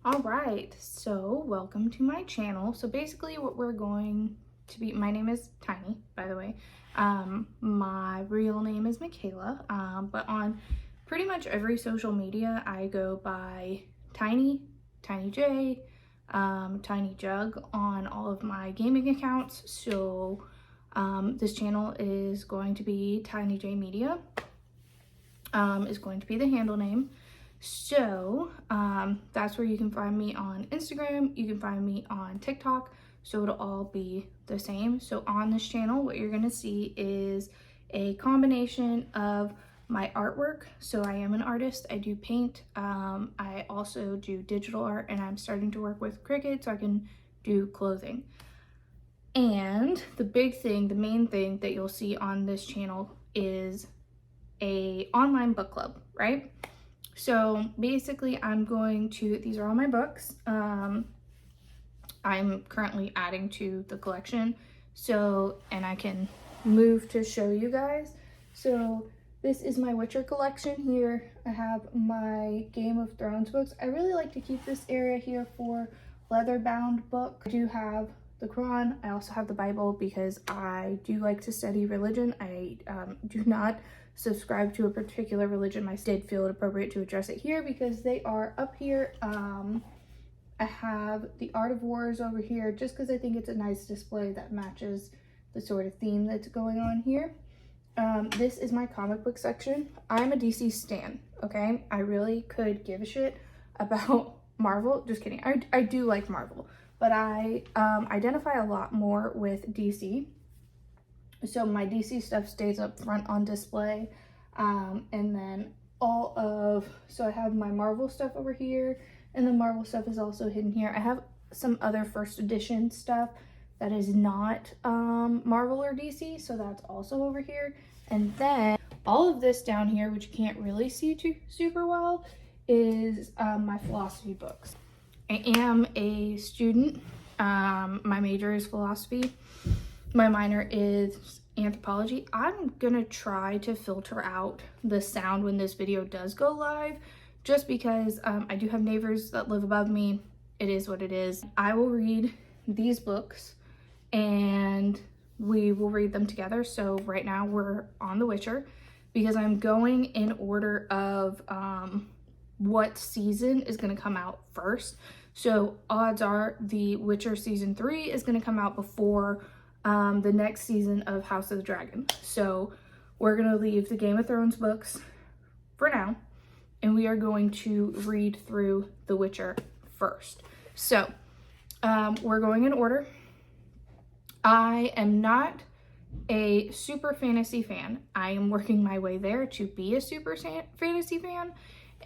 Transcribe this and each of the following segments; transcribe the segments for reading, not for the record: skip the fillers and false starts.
All right, so welcome to my channel. So basically what we're going to be, my name is Tiny, by the way. My real name is Michaela, but on pretty much every social media, I go by Tiny, Tiny J, Tiny Jug on all of my gaming accounts. So this channel is going to be Tiny J Media, is going to be the handle name. So that's where you can find me on Instagram. You can find me on TikTok. So it'll all be the same. So on this channel, what you're going to see is a combination of my artwork. So I am an artist. I do paint. I also do digital art, and I'm starting to work with Cricut so I can do clothing. And the big thing, the main thing that you'll see on this channel is a online book club, right? So basically these are all my books. I'm currently adding to the collection. So, and I can move to show you guys. So this is my Witcher collection here. I have my Game of Thrones books. I really like to keep this area here for leather-bound books. I do have the Quran. I also have the Bible because I do like to study religion. I do not subscribe to a particular religion. I did feel it appropriate to address it here because they are up here. I have the Art of Wars over here just because I think it's a nice display that matches the sort of theme that's going on here. This is my comic book section. I'm a DC stan, okay? I really could give a shit about Marvel. Just kidding. I do like Marvel, but I identify a lot more with DC. So my DC stuff stays up front on display. And then so I have my Marvel stuff over here, and the Marvel stuff is also hidden here. I have some other first edition stuff that is not Marvel or DC, so that's also over here. And then all of this down here, which you can't really see super well, is my philosophy books. I am a student. My major is philosophy. My minor is anthropology. I'm gonna try to filter out the sound when this video does go live, just because I do have neighbors that live above me. It is what it is. I will read these books and we will read them together. So right now we're on The Witcher because I'm going in order of what season is gonna come out first. So odds are The Witcher season 3 is gonna come out before the next season of House of the Dragon. So we're gonna leave the Game of Thrones books for now, and we are going to read through The Witcher first. So we're going in order. I am not a super fantasy fan. I am working my way there to be a super fantasy fan,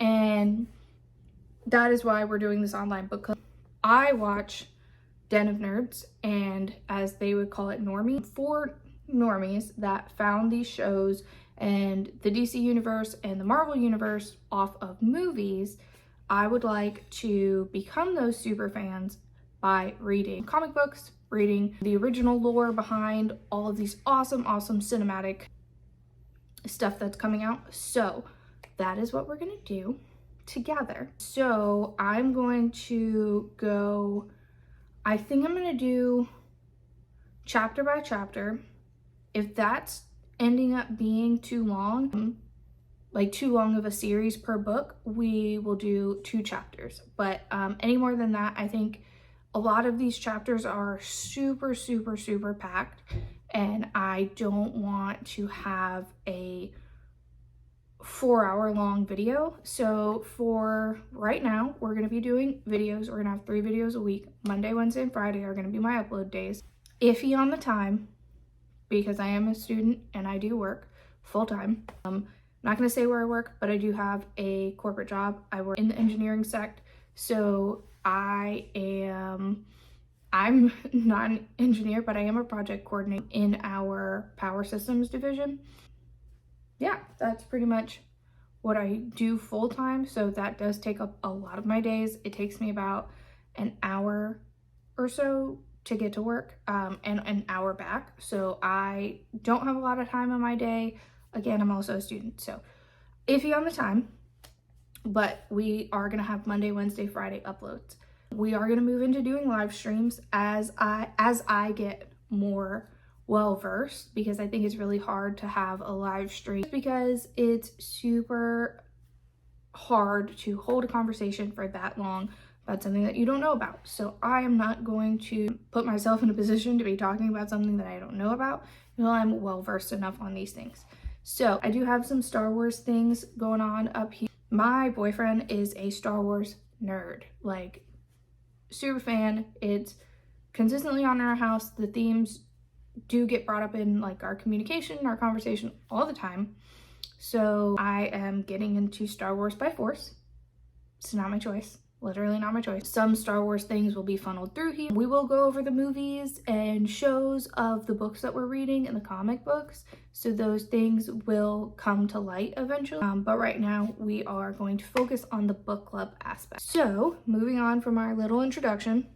and that is why we're doing this online book club. I watch Den of Nerds, and as they would call it, normie. For normies that found these shows and the DC universe and the Marvel universe off of movies, I would like to become those super fans by reading comic books, reading the original lore behind all of these awesome cinematic stuff that's coming out. So that is what we're gonna do together. So I'm going to go, I think I'm gonna do chapter by chapter. If that's ending up being too long, like too long of a series per book, we will do 2 chapters. But any more than that, I think a lot of these chapters are super packed, and I don't want to have a 4-hour long video. So for right now, we're going to be doing videos. We're gonna have 3 videos a week. Monday, Wednesday, and Friday are going to be my upload days. Iffy on the time because I am a student and I do work full-time. I'm not going to say where I work, but I do have a corporate job. I work in the engineering sect. So I'm not an engineer, but I am a project coordinator in our power systems division. Yeah, that's pretty much what I do full-time. So that does take up a lot of my days. It takes me about an hour or so to get to work, and an hour back. So I don't have a lot of time in my day. Again, I'm also a student, so iffy on the time. but we are going to have Monday, Wednesday, Friday uploads. We are going to move into doing live streams as I get more well versed, because I think it's really hard to have a live stream because it's super hard to hold a conversation for that long about something that you don't know about. So I am not going to put myself in a position to be talking about something that I don't know about until I'm well versed enough on these things. So I do have some Star Wars things going on up here. My boyfriend is a Star Wars nerd, like super fan. It's consistently on in our house. The themes do get brought up in like our communication, our conversation all the time. So I am getting into Star Wars by force. It's not my choice. Literally not my choice. Some Star Wars things will be funneled through here. We will go over the movies and shows of the books that we're reading and the comic books. So those things will come to light eventually. But right now we are going to focus on the book club aspect. So moving on from our little introduction,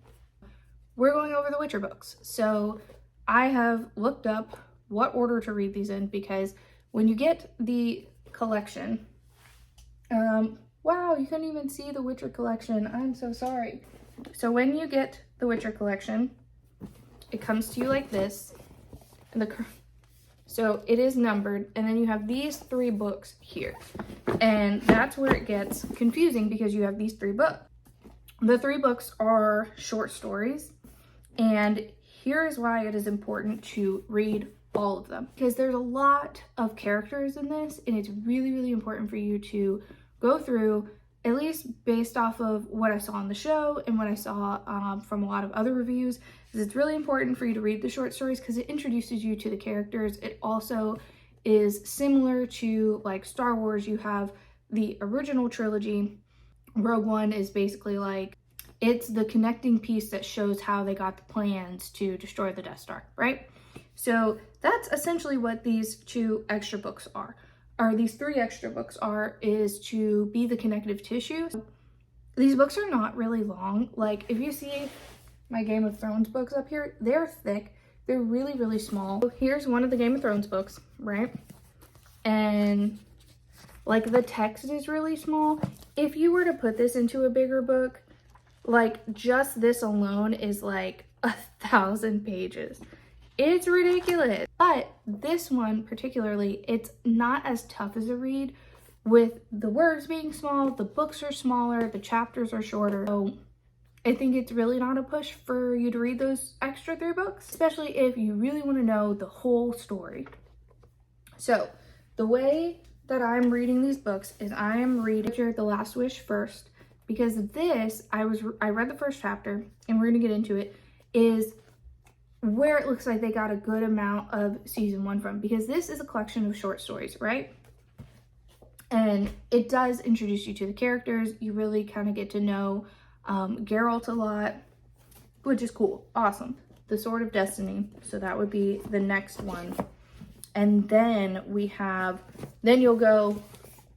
we're going over the Witcher books. So I have looked up what order to read these in, because when you get the collection, wow, you couldn't even see the Witcher collection. I'm so sorry. So when you get the Witcher collection, it comes to you like this. And so it is numbered, and then you have these 3 books here. And that's where it gets confusing, because you have these 3 books. The 3 books are short stories, and here is why it is important to read all of them, because there's a lot of characters in this, and it's really, really important for you to go through, at least based off of what I saw on the show and what I saw from a lot of other reviews. Is it's really important for you to read the short stories, because it introduces you to the characters. It also is similar to like Star Wars. You have the original trilogy. Rogue One is basically like, it's the connecting piece that shows how they got the plans to destroy the Death Star, right? So that's essentially what these 2 extra books are, or these 3 extra books are, is to be the connective tissue. These books are not really long. Like if you see my Game of Thrones books up here, they're thick. They're really, really small. So here's one of the Game of Thrones books, right? And like the text is really small. If you were to put this into a bigger book, like just this alone is like 1,000 pages. It's ridiculous. But this one particularly, it's not as tough as a read, with the words being small, the books are smaller, the chapters are shorter. So I think it's really not a push for you to read those extra 3 books, especially if you really want to know the whole story. So the way that I'm reading these books is I am reading The Last Wish first, because this, I read the first chapter, and we're going to get into it, is where it looks like they got a good amount of season 1 from, because this is a collection of short stories, right? And it does introduce you to the characters. You really kind of get to know Geralt a lot, which is cool. Awesome. The Sword of Destiny. So that would be the next one. And then we have, then you'll go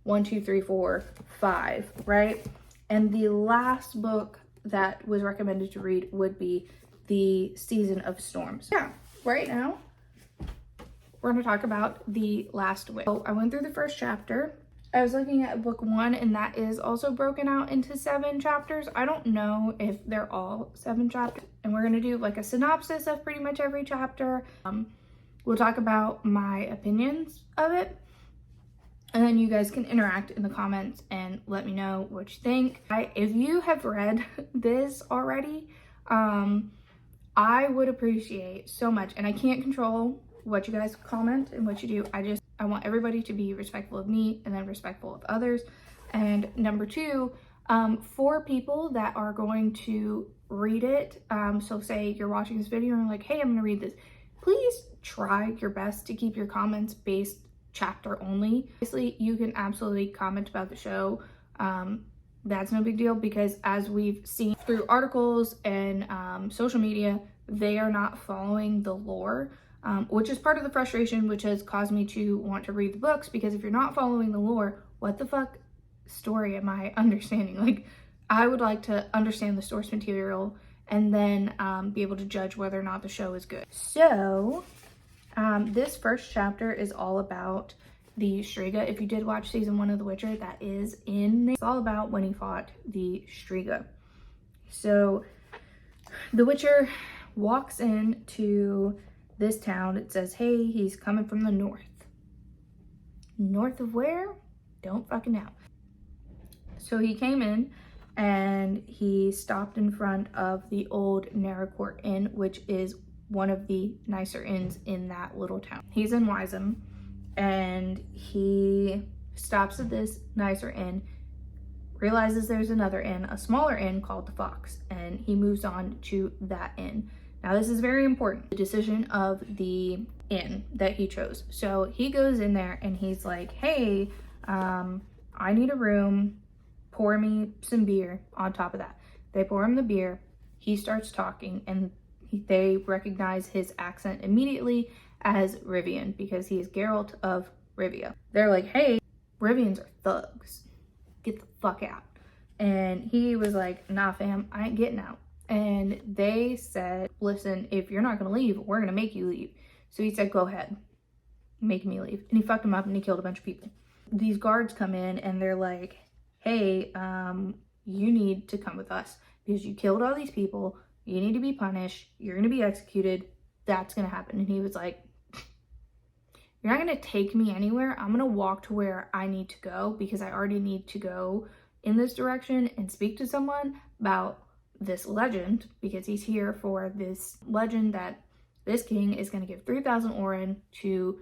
1, 2, 3, 4, 5, right? And the last book that was recommended to read would be the Season of Storms. Yeah, right now we're going to talk about The Last Wish. So I went through the first chapter. I was looking at book 1, and that is also broken out into 7 chapters. I don't know if they're all 7 chapters. And we're going to do like a synopsis of pretty much every chapter. We'll talk about my opinions of it. And then you guys can interact in the comments and let me know what you think. If you have read this already, I would appreciate so much. And I can't control what you guys comment and what you do. I want everybody to be respectful of me and then respectful of others. And number 2, for people that are going to read it, so say you're watching this video and you're like, hey, I'm gonna read this. Please try your best to keep your comments based chapter only. Obviously, you can absolutely comment about the show. That's no big deal, because as we've seen through articles and social media, they are not following the lore, which is part of the frustration, which has caused me to want to read the books, because if you're not following the lore, what the fuck story am I understanding? Like, I would like to understand the source material and then be able to judge whether or not the show is good. So this first chapter is all about the Striga. If you did watch season 1 of The Witcher, that is in there. It's all about when he fought the Striga. So The Witcher walks into this town. It says, hey, he's coming from the north. North of where? Don't fucking know. So he came in and he stopped in front of the old Narracourt Inn, which is one of the nicer inns in that little town. He's in Wyzum, and he stops at this nicer inn, realizes there's another inn, a smaller inn called the Fox, and he moves on to that inn. Now this is very important, the decision of the inn that he chose. So he goes in there and he's like, hey, I need a room, pour me some beer on top of that. They pour him the beer, he starts talking, and they recognize his accent immediately as Rivian because he is Geralt of Rivia. They're like, hey, Rivians are thugs. Get the fuck out. And he was like, nah fam, I ain't getting out. And they said, listen, if you're not gonna leave, we're gonna make you leave. So he said, go ahead, make me leave. And he fucked him up and he killed a bunch of people. These guards come in and they're like, hey, you need to come with us because you killed all these people. You need to be punished. You're gonna be executed. That's gonna happen. And he was like, you're not gonna take me anywhere. I'm gonna walk to where I need to go because I already need to go in this direction and speak to someone about this legend, because he's here for this legend that this king is going to give 3,000 Oren to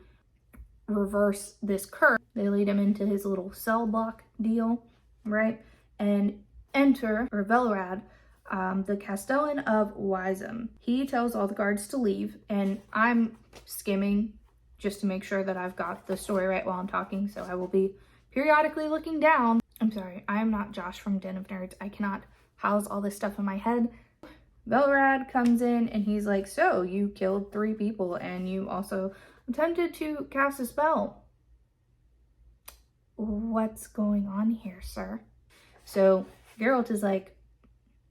reverse this curse. They lead him into his little cell block deal, right? And enter, or Velorad, the Castellan of Wyzum. He tells all the guards to leave, and I'm skimming just to make sure that I've got the story right while I'm talking, so I will be periodically looking down. I'm sorry, I am not Josh from Den of Nerds. I cannot house all this stuff in my head. Velorad comes in and he's like, so you killed 3 people and you also attempted to cast a spell. What's going on here, sir? So Geralt is like,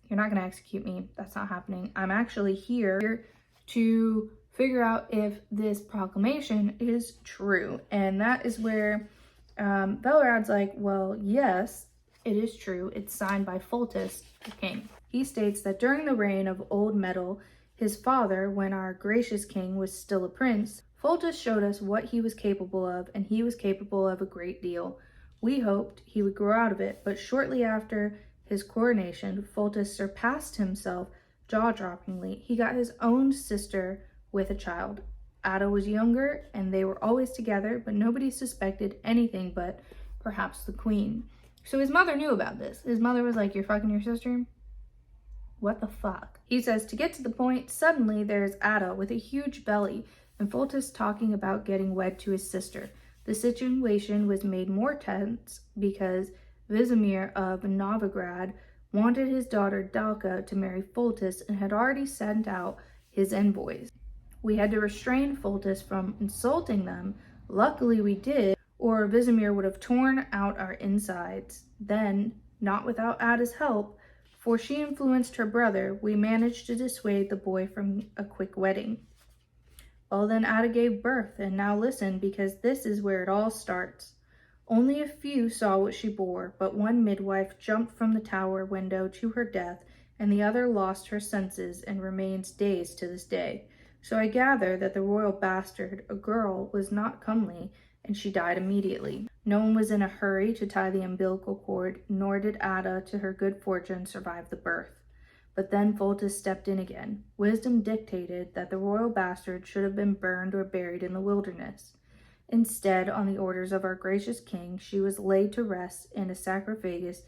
you're not gonna execute me. That's not happening. I'm actually here to figure out if this proclamation is true. And that is where Velorad's like, well, yes, it is true. It's signed by Foltest, the king. He states that during the reign of Old Metal, his father, when our gracious king was still a prince, Foltest showed us what he was capable of, and he was capable of a great deal. We hoped he would grow out of it, but shortly after his coronation, Foltest surpassed himself jaw-droppingly. He got his own sister with a child. Ada was younger, and they were always together, but nobody suspected anything but perhaps the queen. So his mother knew about this. His mother was like, you're fucking your sister? What the fuck? He says, to get to the point, suddenly there's Ada with a huge belly and Foltest talking about getting wed to his sister. The situation was made more tense because Vizimir of Novigrad wanted his daughter Dalka to marry Foltest and had already sent out his envoys. We had to restrain Foltest from insulting them. Luckily we did, or Vizimir would have torn out our insides. Then, not without Ada's help, for she influenced her brother, we managed to dissuade the boy from a quick wedding. Well, then Ada gave birth, and now listen, because this is where it all starts. Only a few saw what she bore, but one midwife jumped from the tower window to her death, and the other lost her senses and remains dazed to this day. So I gather that the royal bastard, a girl, was not comely, and she died immediately. No one was in a hurry to tie the umbilical cord, nor did Ada, to her good fortune, survive the birth. But then Foltest stepped in again. Wisdom dictated that the royal bastard should have been burned or buried in the wilderness. Instead, on the orders of our gracious king, she was laid to rest in a sarcophagus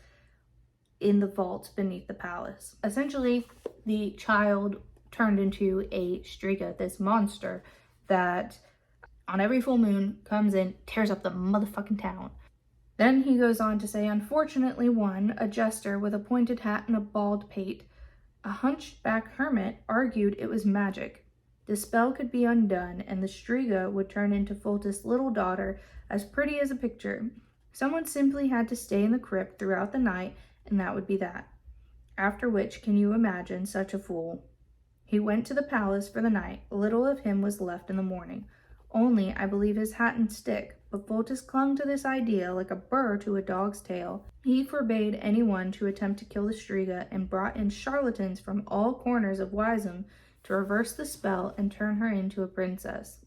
in the vaults beneath the palace. Essentially, the child turned into a Striga, this monster that on every full moon comes in, tears up the motherfucking town. Then he goes on to say, unfortunately one, a jester with a pointed hat and a bald pate, a hunchback hermit, argued it was magic. The spell could be undone, and the Striga would turn into Foltest's little daughter, as pretty as a picture. Someone simply had to stay in the crypt throughout the night, and that would be that. After which, can you imagine such a fool? He went to the palace for the night. Little of him was left in the morning. Only, I believe, his hat and stick. But Foltest clung to this idea like a burr to a dog's tail. He forbade anyone to attempt to kill the Striga and brought in charlatans from all corners of Wiseman to reverse the spell and turn her into a princess.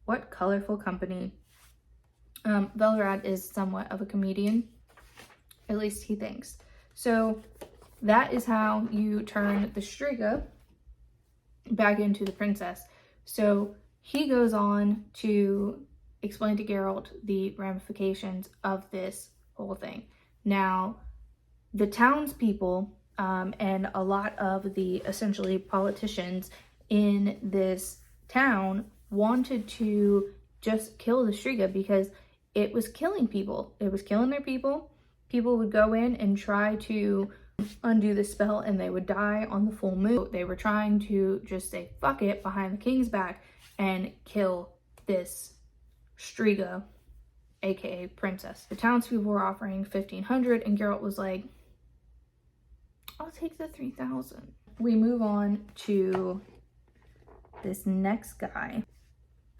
What colorful company. Velrad is somewhat of a comedian, at least he thinks. So that is how you turn the Striga back into the princess. So he goes on to explain to Geralt the ramifications of this whole thing. Now, the townspeople and a lot of the essentially politicians in this town wanted to just kill the Striga because it was killing people. It was killing their people. People would go in and try to undo the spell and they would die on the full moon. They were trying to just say fuck it behind the king's back and kill this Striga, aka princess. The townspeople were offering 1,500 and Geralt was like, I'll take the 3,000. We move on to this next guy,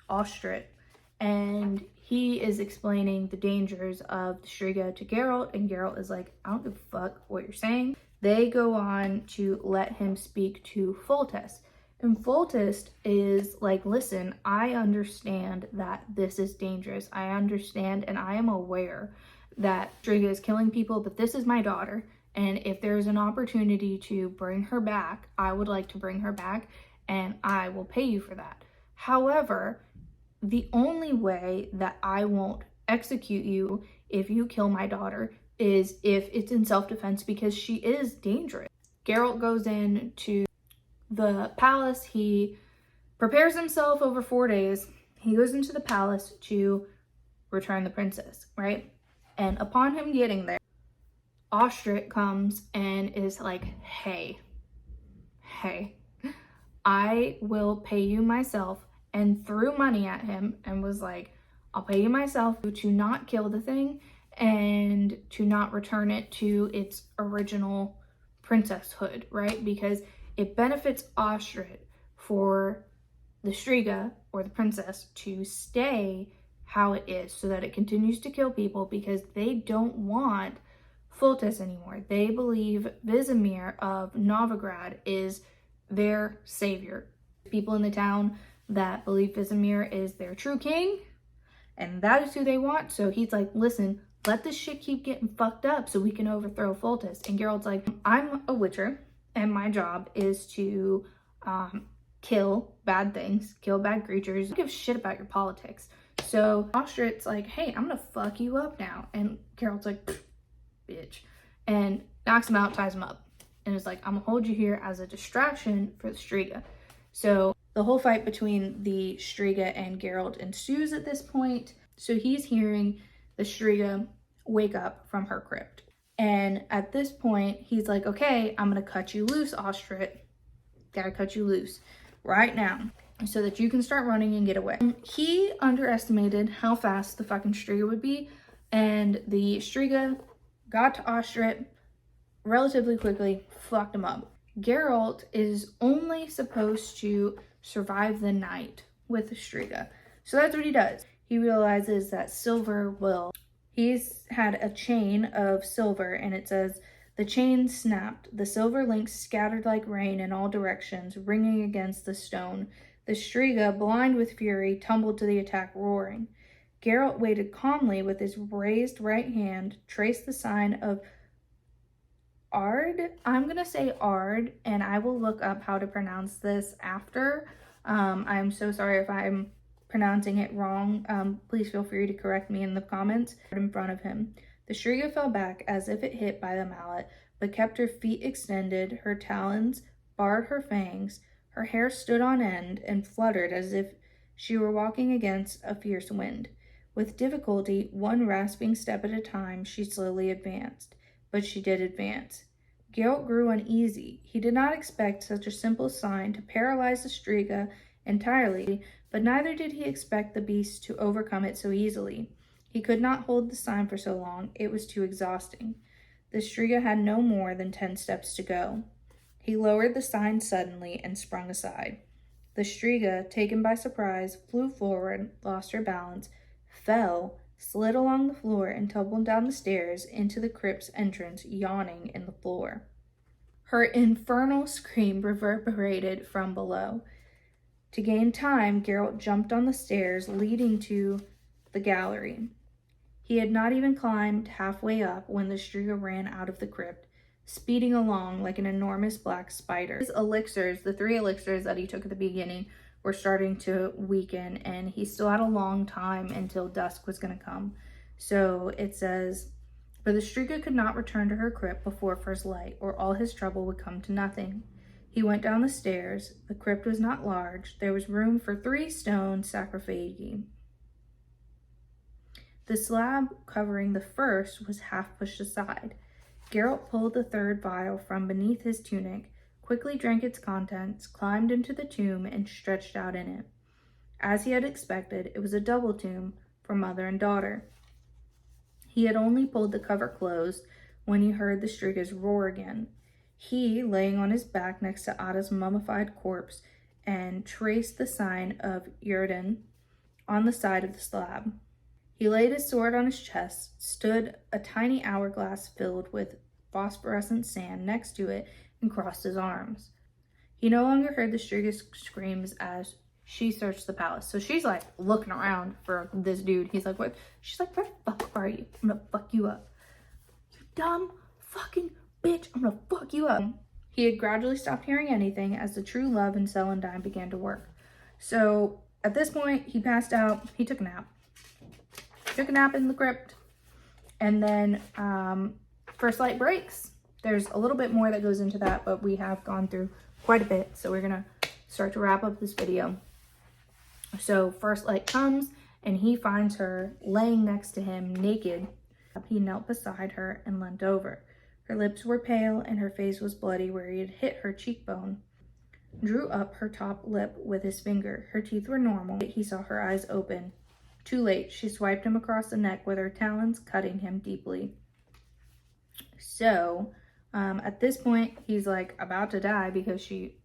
Ostrit, and he is explaining the dangers of the Striga to Geralt, and Geralt is like, I don't give a fuck what you're saying. They go on to let him speak to Foltest. And Foltest is like, listen, I understand that this is dangerous. I understand and I am aware that Striga is killing people, but this is my daughter. And if there's an opportunity to bring her back, I would like to bring her back and I will pay you for that. However, the only way that I won't execute you if you kill my daughter is if it's in self-defense because she is dangerous. Geralt goes into the palace. He prepares himself over 4 days. He goes into the palace to return the princess, right? And upon him getting there, Ostrit comes and is like, hey, I will pay you myself, and threw money at him and was like, I'll pay you myself to not kill the thing and to not return it to its original princesshood, right? Because it benefits Ostrit for the Striga, or the princess, to stay how it is so that it continues to kill people because they don't want Foltest anymore. They believe Vizimir of Novigrad is their savior. People in the town that believe Vizimir is their true king, and that is who they want. So he's like, listen, let this shit keep getting fucked up so we can overthrow Foltest. And Geralt's like, I'm a witcher, and my job is to kill bad things, kill bad creatures. I don't give a shit about your politics. So Ostrit's like, hey, I'm gonna fuck you up now. And Geralt's like, bitch. And knocks him out, ties him up. And is like, I'm gonna hold you here as a distraction for the Striga. So the whole fight between the Striga and Geralt ensues at this point. So he's hearing the Striga wake up from her crypt. And at this point, he's like, okay, I'm gonna cut you loose, Ostrit. Gotta cut you loose right now so that you can start running and get away. He underestimated how fast the fucking Striga would be, and the Striga got to Ostrit relatively quickly, fucked him up. Geralt is only supposed to survive the night with the Striga. So that's what he does. He realizes that silver will. He's had a chain of silver and it says, the chain snapped, the silver links scattered like rain in all directions, ringing against the stone. The Striga, blind with fury, tumbled to the attack, roaring. Geralt waited calmly with his raised right hand, traced the sign of Ard. I'm going to say Ard, and I will look up how to pronounce this after. I'm so sorry if I'm pronouncing it wrong. Please feel free to correct me in the comments. In front of him, the Striga fell back as if it hit by the mallet, but kept her feet extended, her talons barred her fangs, her hair stood on end and fluttered as if she were walking against a fierce wind. With difficulty, one rasping step at a time, she slowly advanced. But she did advance. Geralt grew uneasy. He did not expect such a simple sign to paralyze the Striga entirely, but neither did he expect the beast to overcome it so easily. He could not hold the sign for so long. It was too exhausting. The Striga had no more than 10 steps to go. He lowered the sign suddenly and sprung aside. The Striga, taken by surprise, flew forward, lost her balance, fell, slid along the floor, and tumbled down the stairs into the crypt's entrance, yawning in the floor. Her infernal scream reverberated from below. To gain time, Geralt jumped on the stairs leading to the gallery. He had not even climbed halfway up when the Striga ran out of the crypt, speeding along like an enormous black spider. His elixirs, the 3 elixirs that he took at the beginning, were starting to weaken, and he still had a long time until dusk was going to come. So it says, "For the Striga could not return to her crypt before first light, or all his trouble would come to nothing." He went down the stairs. The crypt was not large. There was room for 3 stone sarcophagi. The slab covering the first was half pushed aside. Geralt pulled the 3rd vial from beneath his tunic, quickly drank its contents, climbed into the tomb, and stretched out in it. As he had expected, it was a double tomb for mother and daughter. He had only pulled the cover closed when he heard the Strigas roar again. He, laying on his back next to Ada's mummified corpse, and traced the sign of Yrden on the side of the slab. He laid his sword on his chest, stood a tiny hourglass filled with phosphorescent sand next to it, and crossed his arms. He no longer heard the Striga's screams as she searched the palace. So she's like looking around for this dude. He's like, what? She's like, where the fuck are you? I'm gonna fuck you up. You dumb fucking bitch. I'm gonna fuck you up. He had gradually stopped hearing anything as the true love in Celandine began to work. So at this point, he passed out. He took a nap. Took a nap in the crypt. And then first light breaks. There's a little bit more that goes into that, but we have gone through quite a bit. So we're going to start to wrap up this video. So first light comes and he finds her laying next to him naked. He knelt beside her and leant over. Her lips were pale and her face was bloody where he had hit her cheekbone. Drew up her top lip with his finger. Her teeth were normal. He saw her eyes open. Too late, she swiped him across the neck with her talons, cutting him deeply. So, at this point, he's like about to die because she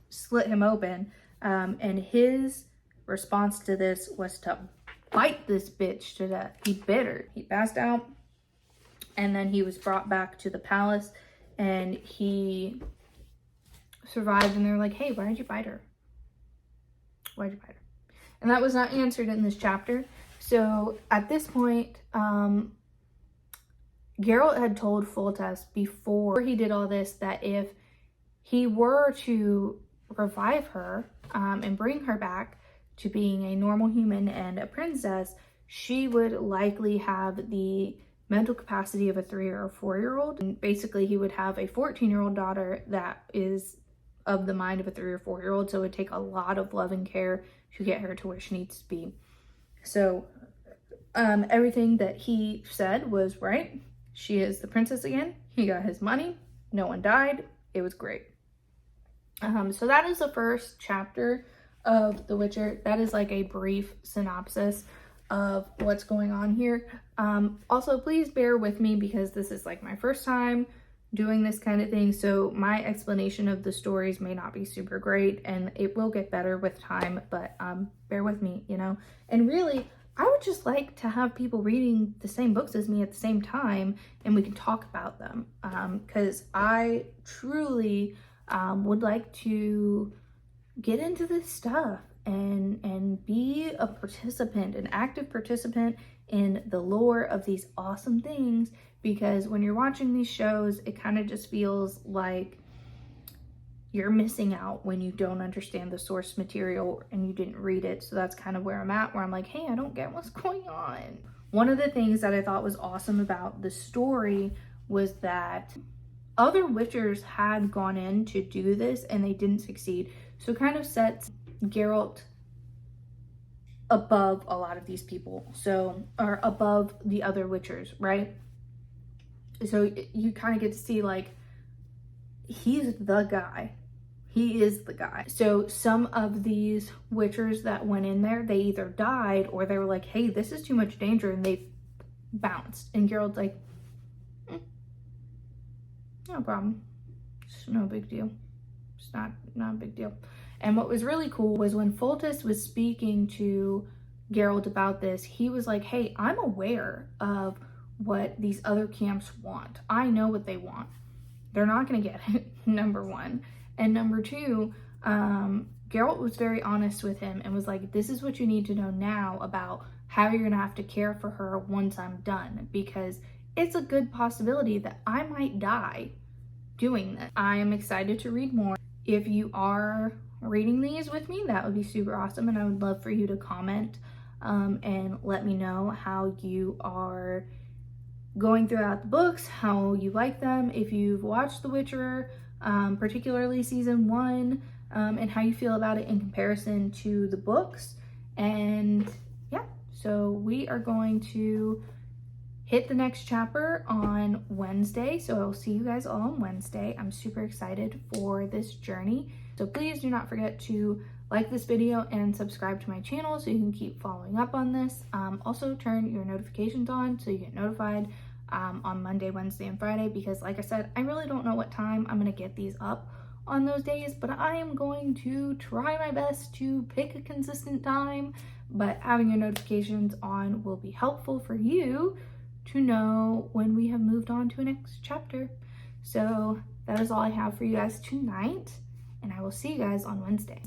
slit him open. And his response to this was to bite this bitch to death. He bit her. He passed out. And then he was brought back to the palace and he survived. And they're like, hey, why did you bite her? Why'd you bite her? And that was not answered in this chapter. So at this point, Geralt had told Foltest before he did all this that if he were to revive her and bring her back to being a normal human and a princess, she would likely have the mental capacity of a 3 or 4-year-old. And basically he would have a 14-year-old daughter that is of the mind of a 3 or 4-year-old. So it would take a lot of love and care to get her to where she needs to be. So everything that he said was right. She is the princess again. He got his money. No one died. It was great. So that is the first chapter of The Witcher. That is like a brief synopsis of what's going on here. Also, please bear with me because this is like my first time doing this kind of thing. So my explanation of the stories may not be super great and it will get better with time, but bear with me, you know. And really, I would just like to have people reading the same books as me at the same time and we can talk about them because I truly would like to get into this stuff and be a participant, an active participant in the lore of these awesome things, because when you're watching these shows, it kind of just feels like you're missing out when you don't understand the source material and you didn't read it. So that's kind of where I'm at, where I'm like, hey, I don't get what's going on. One of the things that I thought was awesome about the story was that other Witchers had gone in to do this and they didn't succeed. So it kind of sets Geralt above a lot of these people, so, or above the other Witchers, right? So you kind of get to see like, he's the guy. He is the guy. So some of these Witchers that went in there, they either died or they were like, hey, this is too much danger, and they bounced. And Geralt's like, no problem. It's no big deal. It's not a big deal. And what was really cool was when Foltest was speaking to Geralt about this, he was like, hey, I'm aware of what these other camps want. I know what they want. They're not going to get it, number one. And number two, Geralt was very honest with him and was like, this is what you need to know now about how you're going to have to care for her once I'm done, because it's a good possibility that I might die doing this. I am excited to read more. If you are reading these with me, that would be super awesome, and I would love for you to comment and let me know how you are going throughout the books, how you like them, if you've watched The Witcher, particularly season 1, and how you feel about it in comparison to the books. And yeah, so we are going to hit the next chapter on Wednesday. So I'll see you guys all on Wednesday. I'm super excited for this journey. So please do not forget to like this video and subscribe to my channel so you can keep following up on this. Also turn your notifications on so you get notified on Monday, Wednesday, and Friday, because like I said, I really don't know what time I'm gonna get these up on those days, but I am going to try my best to pick a consistent time. But having your notifications on will be helpful for you to know when we have moved on to a next chapter. So that is all I have for you guys tonight, and I will see you guys on Wednesday.